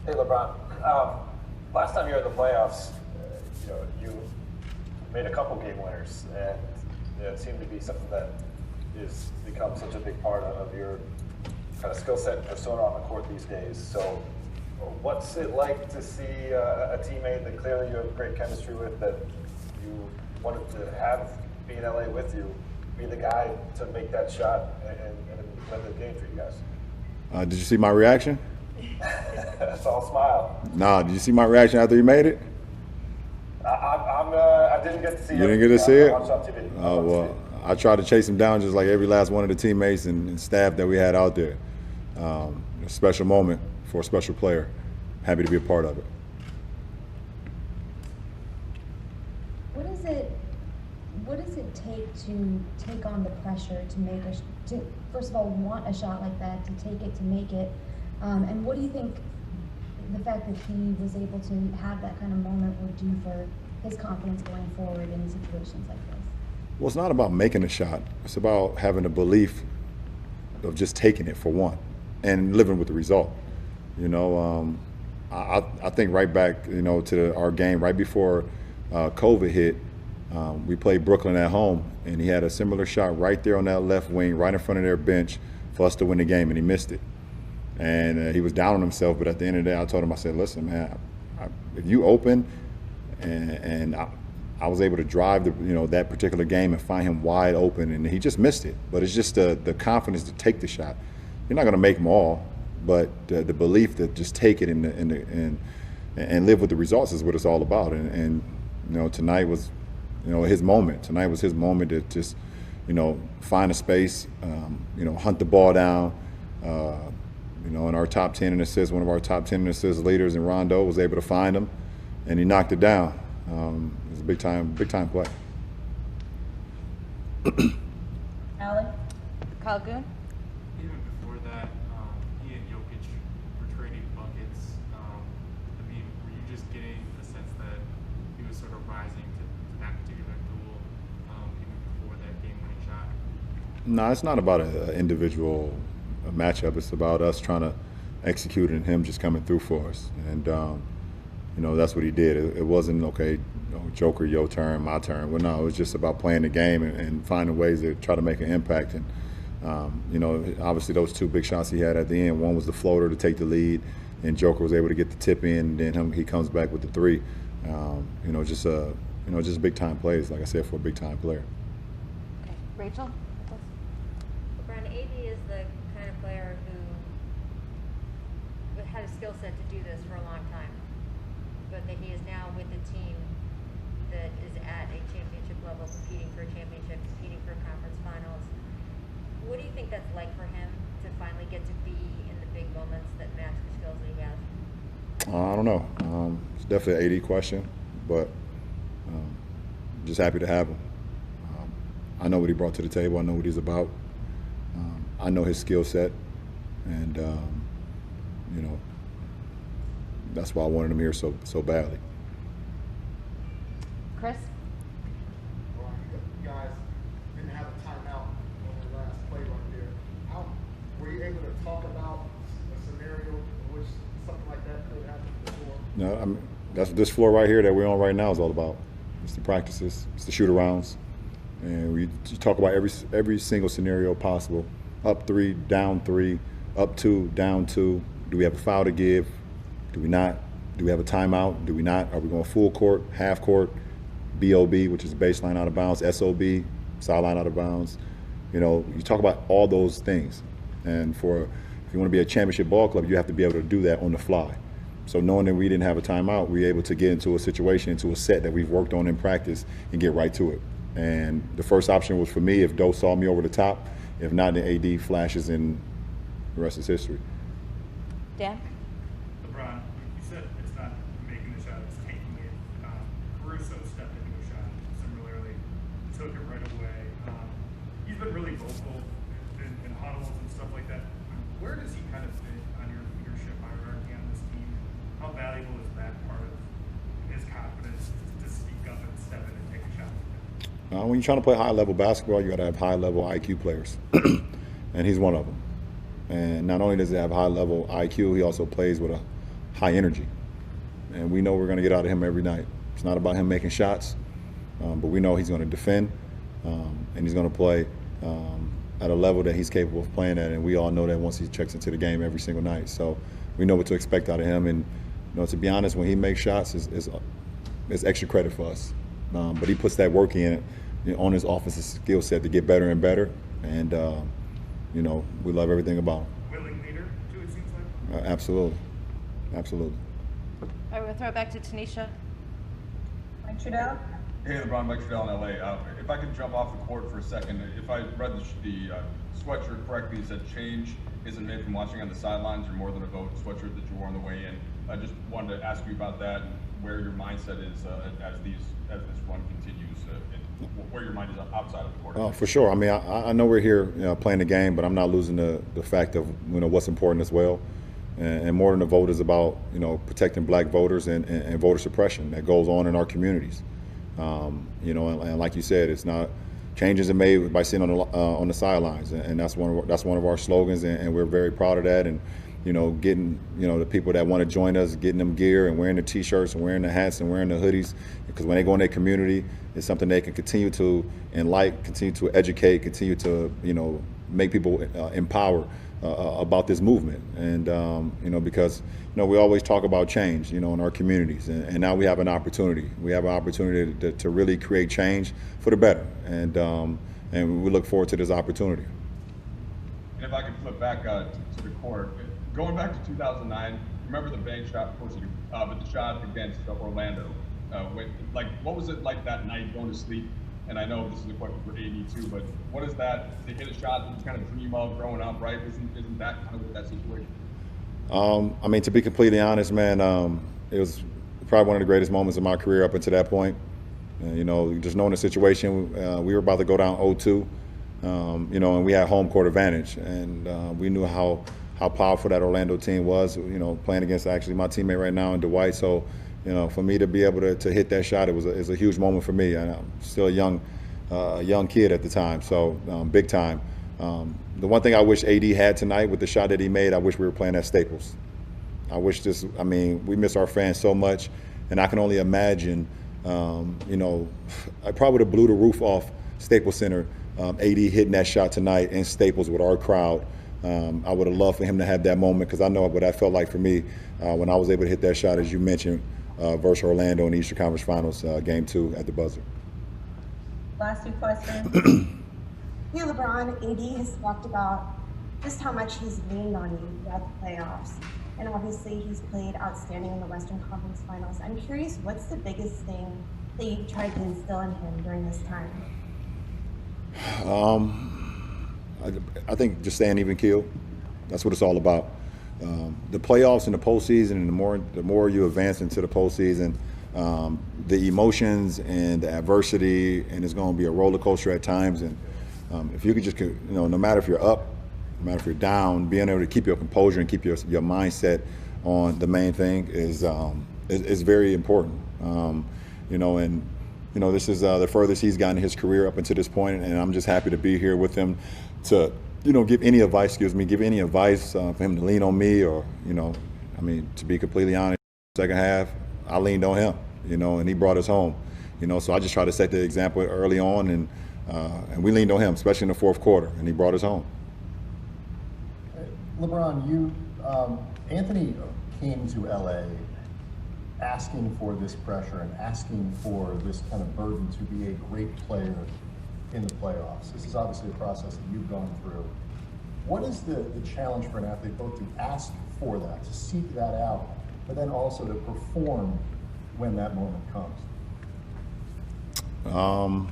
Hey, LeBron. Last time you were in the playoffs, you made a couple game winners, and it seemed to be something that is become such a big part of your kind of skill set and persona on the court these days. So, what's it like to see a teammate that clearly you have great chemistry with, that you wanted to have be in LA with you, be the guy to make that shot and win the game for you guys? Did you see my reaction? That's all smile. Nah, did you see my reaction after you made it? I didn't get to see it. You didn't get to see it? I watched on TV. Oh, well, I tried to chase him down just like every last one of the teammates and staff that we had out there. A special moment for a special player. Happy to be a part of it. What does it take to take on the pressure to make to first of all want a shot like that, to take it, to make it, and what do you think the fact that he was able to have that kind of moment would do for his confidence going forward in situations like this? Well, it's not about making a shot. It's about having a belief of just taking it for one and living with the result. I think right back, to our game right before COVID hit. We played Brooklyn at home, and he had a similar shot right there on that left wing, right in front of their bench for us to win the game, and he missed it. And he was down on himself, but at the end of the day, I told him, I said, listen, man, if you open, and I was able to drive that particular game and find him wide open, and he just missed it. But it's just the confidence to take the shot. You're not going to make them all, but the belief to just take it and live with the results is what it's all about. And tonight was his moment. Tonight was his moment to just, find a space, hunt the ball down. In our top 10 in assists, one of our top 10 in assists leaders in Rondo was able to find him, and he knocked it down. It was a big time play. Allie? Kyle Goon? Even before that, he and Jokic were trading buckets. Were you just getting a sense that he was sort of rising to that particular duel even before that game-winning shot? No, it's not about an individual matchup. It's about us trying to execute and him just coming through for us. And, that's what he did. It wasn't, okay, Joker, your turn, my turn. Well, no, it was just about playing the game and finding ways to try to make an impact. And, obviously those two big shots he had at the end, one was the floater to take the lead, and Joker was able to get the tip in, and then he comes back with the three. Just big-time plays, like I said, for a big-time player. Okay. Rachel? LeBron, AD is the kind of player who had a skill set to do this for a long time, but that he is now with a team that is at a championship level, competing for a championship, competing for conference finals. What do you think that's like for him to finally get to be in the big moments that match the skills that he has? I don't know. It's definitely an AD question, but just happy to have him. I know what he brought to the table. I know what he's about. I know his skill set, and that's why I wanted him here so badly. Chris? Well, you guys didn't have a timeout on the last play right there. How were you able to talk about a scenario in which something like that could happen before? No, that's what this floor right here that we're on right now is all about. It's the practices, it's the shoot-arounds, and we talk about every single scenario possible. Up 3, down 3, up 2, down 2. Do we have a foul to give? Do we not? Do we have a timeout? Do we not? Are we going full court, half court, BOB, which is baseline out of bounds, SOB, sideline out of bounds? You talk about all those things. And if you want to be a championship ball club, you have to be able to do that on the fly. So knowing that we didn't have a timeout, we were able to get into a situation, into a set that we've worked on in practice and get right to it. And the first option was for me if Doe saw me over the top. If not, then AD flashes, and the rest is history. Dan? LeBron, you said it's not making the shot, it's taking it. Caruso stepped into a shot similarly, took it right away. He's been really vocal in huddles and stuff like that. Where does he kind of fit on your leadership hierarchy on this team? How valuable is that part of his confidence to speak up and step in and take a shot? When you're trying to play high-level basketball, you got to have high-level IQ players, and he's one of them. And not only does he have high-level IQ, he also plays with high energy. And we know we're going to get out of him every night. It's not about him making shots, but we know he's going to defend, and he's going to play at a level that he's capable of playing at. And we all know that once he checks into the game every single night. So we know what to expect out of him. And to be honest, when he makes shots, it's extra credit for us. But he puts that work in on his offensive skill set to get better and better. And we love everything about him. Willing leader, too, it seems like. Absolutely, absolutely. All right, we'll throw it back to Tanisha. Mike Trudell? Hey, LeBron, Mike Trudell in LA. If I could jump off the court for a second, if I read the sweatshirt correctly, it said change isn't made from watching on the sidelines. You're more than a vote sweatshirt that you wore on the way in. I just wanted to ask you about that and where your mindset is as this run continues, and where your mind is outside of the court. For sure. I mean, I know we're here playing the game, but I'm not losing the fact of what's important as well. And more than the vote is about protecting black voters and voter suppression that goes on in our communities. And like you said, it's not changes are made by sitting on the sidelines, and that's one of our slogans, and we're very proud of that. And getting the people that want to join us, getting them gear and wearing the T-shirts and wearing the hats and wearing the hoodies, because when they go in their community, it's something they can continue to continue to educate, continue to make people empowered about this movement. And because we always talk about change in our communities, and now we have an opportunity. We have an opportunity to really create change for the better, and we look forward to this opportunity. And if I could flip back to the court, going back to 2009, remember the bank shot, of course, but the shot against Orlando. What was it like that night going to sleep? And I know this is a question for AD too, but what is that to hit a shot that you kind of dream of growing up, right? Isn't that kind of what that situation? I mean, to be completely honest, man, it was probably one of the greatest moments of my career up until that point. Just knowing the situation, we were about to go down 0-2, and we had home court advantage, and we knew how powerful that Orlando team was. Playing against actually my teammate right now in Dwight. So, for me to be able to hit that shot, it was a huge moment for me. And I'm still a young kid at the time, so big time. The one thing I wish AD had tonight with the shot that he made, I wish we were playing at Staples. We miss our fans so much, and I can only imagine, I probably would have blew the roof off Staples Center, AD hitting that shot tonight in Staples with our crowd. I would have loved for him to have that moment, because I know what that felt like for me when I was able to hit that shot, as you mentioned, versus Orlando in the Eastern Conference Finals, Game 2 at the buzzer. Last two questions. Yeah, LeBron, AD has talked about just how much he's leaned on you throughout the playoffs. And obviously he's played outstanding in the Western Conference Finals. I'm curious, what's the biggest thing that you've tried to instill in him during this time? I think just staying even keel. That's what it's all about. The playoffs and the postseason, and the more you advance into the postseason, the emotions and the adversity, and it's going to be a roller coaster at times. And if you could just, no matter if you're up, no matter if you're down, being able to keep your composure and keep your mindset on the main thing is very important. This is the furthest he's gotten in his career up until this point, and I'm just happy to be here with him to, give any advice for him to lean on me, or, to be completely honest, second half, I leaned on him, and he brought us home, so I just try to set the example early on, and we leaned on him, especially in the fourth quarter, and he brought us home. LeBron, Anthony came to LA asking for this pressure and asking for this kind of burden to be a great player in the playoffs. This is obviously a process that you've gone through. What is the challenge for an athlete, both to ask for that, to seek that out, but then also to perform when that moment comes? I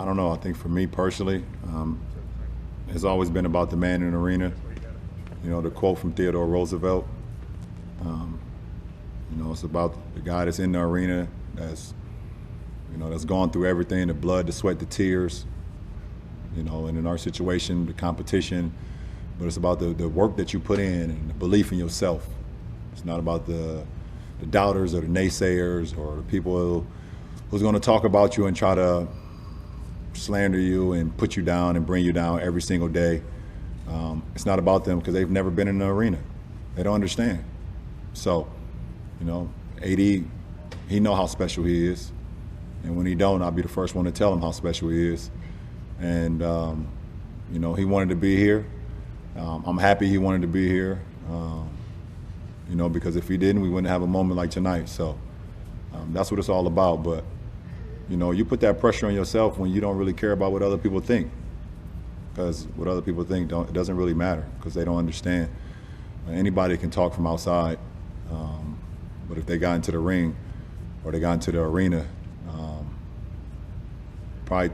don't know. I think for me personally, it's always been about the man in the arena. The quote from Theodore Roosevelt. It's about the guy that's in the arena, that's gone through everything, the blood, the sweat, the tears, and in our situation, the competition, but it's about the work that you put in and the belief in yourself. It's not about the doubters or the naysayers or the people who's going to talk about you and try to slander you and put you down and bring you down every single day. It's not about them, because they've never been in the arena. They don't understand. So, you know, AD, he know how special he is. And when he don't, I'll be the first one to tell him how special he is. And, you know, he wanted to be here. I'm happy he wanted to be here, you know, because if he didn't, we wouldn't have a moment like tonight. So that's what it's all about. But, you know, you put that pressure on yourself when you don't really care about what other people think. Because what other people think, it doesn't really matter because they don't understand. Anybody can talk from outside, but if they got into the ring or they got into the arena, probably